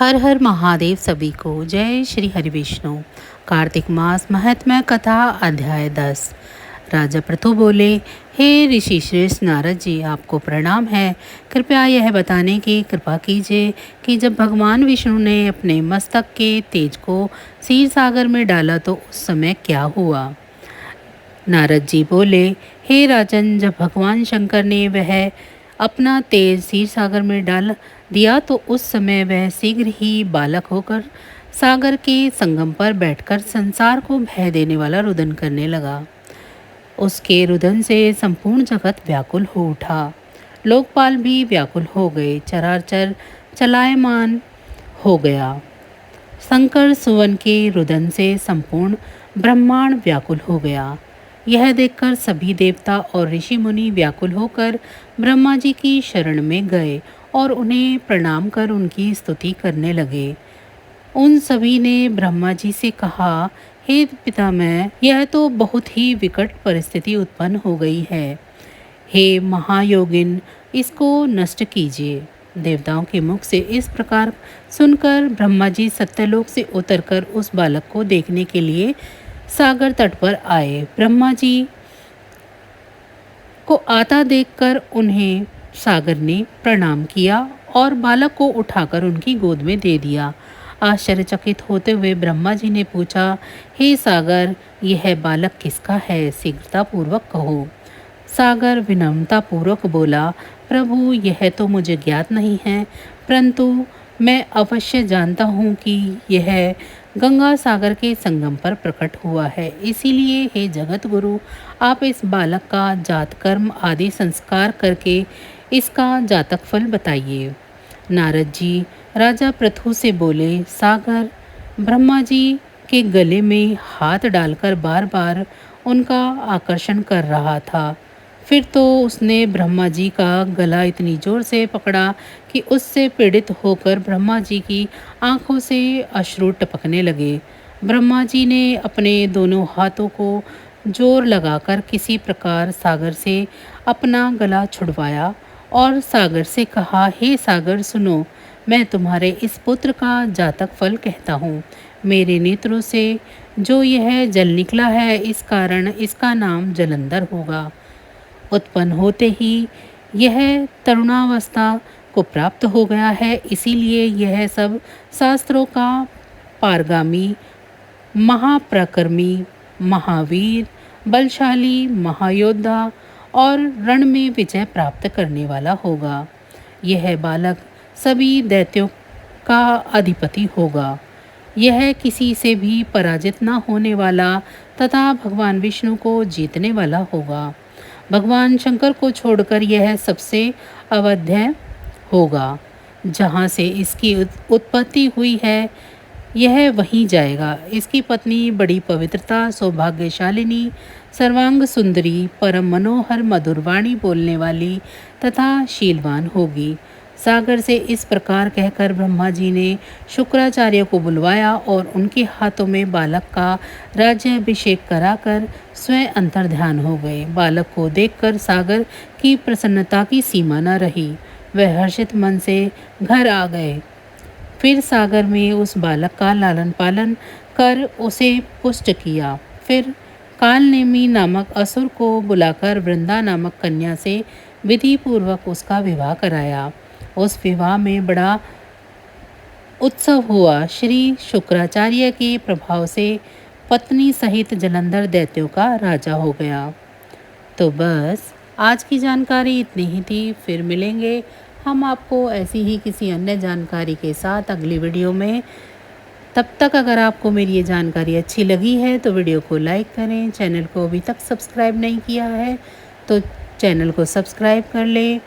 हर हर महादेव सभी को जय श्री हरि विष्णु। कार्तिक मास महात्म्य कथा अध्याय 10। राजा पृथु बोले, हे ऋषि श्रेष्ठ नारद जी, आपको प्रणाम है। कृपया यह बताने की कृपा कीजिए कि जब भगवान विष्णु ने अपने मस्तक के तेज को क्षीर सागर में डाला तो उस समय क्या हुआ। नारद जी बोले, हे राजन, जब भगवान शंकर ने वह अपना तेज क्षीर सागर में डाल दिया तो उस समय वह शीघ्र ही बालक होकर सागर के संगम पर बैठकर संसार को भय देने वाला रुदन करने लगा। उसके रुदन से संपूर्ण जगत व्याकुल हो उठा। लोकपाल भी व्याकुल हो गए। चराचर चलायमान हो गया। शंकर सुवन के रुदन से संपूर्ण ब्रह्मांड व्याकुल हो गया। यह देखकर सभी देवता और ऋषि मुनि व्याकुल होकर ब्रह्मा जी की शरण में गए और उन्हें प्रणाम कर उनकी स्तुति करने लगे। उन सभी ने ब्रह्मा जी से कहा, हे पितामह, यह तो बहुत ही विकट परिस्थिति उत्पन्न हो गई है। हे महायोगिन, इसको नष्ट कीजिए। देवताओं के मुख से इस प्रकार सुनकर ब्रह्मा जी सत्यलोक से उतरकर उस बालक को देखने के लिए सागर तट पर आए। ब्रह्मा जी को आता देखकर उन्हें सागर ने प्रणाम किया और बालक को उठाकर उनकी गोद में दे दिया। आश्चर्यचकित होते हुए ब्रह्मा जी ने पूछा, हे सागर, यह बालक किसका है? शीघ्रतापूर्वक कहो। सागर विनम्रतापूर्वक बोला, प्रभु, यह तो मुझे ज्ञात नहीं है, परंतु मैं अवश्य जानता हूँ कि यह गंगा सागर के संगम पर प्रकट हुआ है। इसीलिए हे जगत गुरु, आप इस बालक का जात कर्म आदि संस्कार करके इसका जातक फल बताइए। नारद जी राजा पृथु से बोले, सागर ब्रह्मा जी के गले में हाथ डालकर बार बार उनका आकर्षण कर रहा था। फिर तो उसने ब्रह्मा जी का गला इतनी जोर से पकड़ा कि उससे पीड़ित होकर ब्रह्मा जी की आंखों से अश्रु टपकने लगे। ब्रह्मा जी ने अपने दोनों हाथों को जोर लगाकर किसी प्रकार सागर से अपना गला छुड़वाया और सागर से कहा, हे सागर, सुनो, मैं तुम्हारे इस पुत्र का जातक फल कहता हूँ। मेरे नेत्रों से जो यह जल निकला है, इस कारण इसका नाम जलंधर होगा। उत्पन्न होते ही यह तरुणावस्था को प्राप्त हो गया है, इसीलिए यह सब शास्त्रों का पारगामी, महाप्रकर्मी, महावीर, बलशाली, महायोद्धा और रण में विजय प्राप्त करने वाला होगा। यह बालक सभी दैत्यों का अधिपति होगा। यह किसी से भी पराजित न होने वाला तथा भगवान विष्णु को जीतने वाला होगा। भगवान शंकर को छोड़कर यह सबसे अवध्य होगा। जहाँ से इसकी उत्पत्ति हुई है, यह वहीं जाएगा। इसकी पत्नी बड़ी पवित्रता, सौभाग्यशालिनी, सर्वांग सुंदरी, परम मनोहर, मधुरवाणी बोलने वाली तथा शीलवान होगी। सागर से इस प्रकार कहकर ब्रह्मा जी ने शुक्राचार्य को बुलवाया और उनके हाथों में बालक का राज्याभिषेक कराकर स्वयं अंतर्ध्यान हो गए। बालक को देखकर सागर की प्रसन्नता की सीमा न रही। वह हर्षित मन से घर आ गए। फिर सागर में उस बालक का लालन पालन कर उसे पुष्ट किया। फिर कालनेमी नामक असुर को बुलाकर वृंदा नामक कन्या से विधि पूर्वक उसका विवाह कराया। उस विवाह में बड़ा उत्सव हुआ। श्री शुक्राचार्य के प्रभाव से पत्नी सहित जलंधर दैत्यों का राजा हो गया। तो बस आज की जानकारी इतनी ही थी। फिर मिलेंगे हम आपको ऐसी ही किसी अन्य जानकारी के साथ अगली वीडियो में। तब तक अगर आपको मेरी ये जानकारी अच्छी लगी है तो वीडियो को लाइक करें। चैनल को अभी तक सब्सक्राइब नहीं किया है तो चैनल को सब्सक्राइब कर लें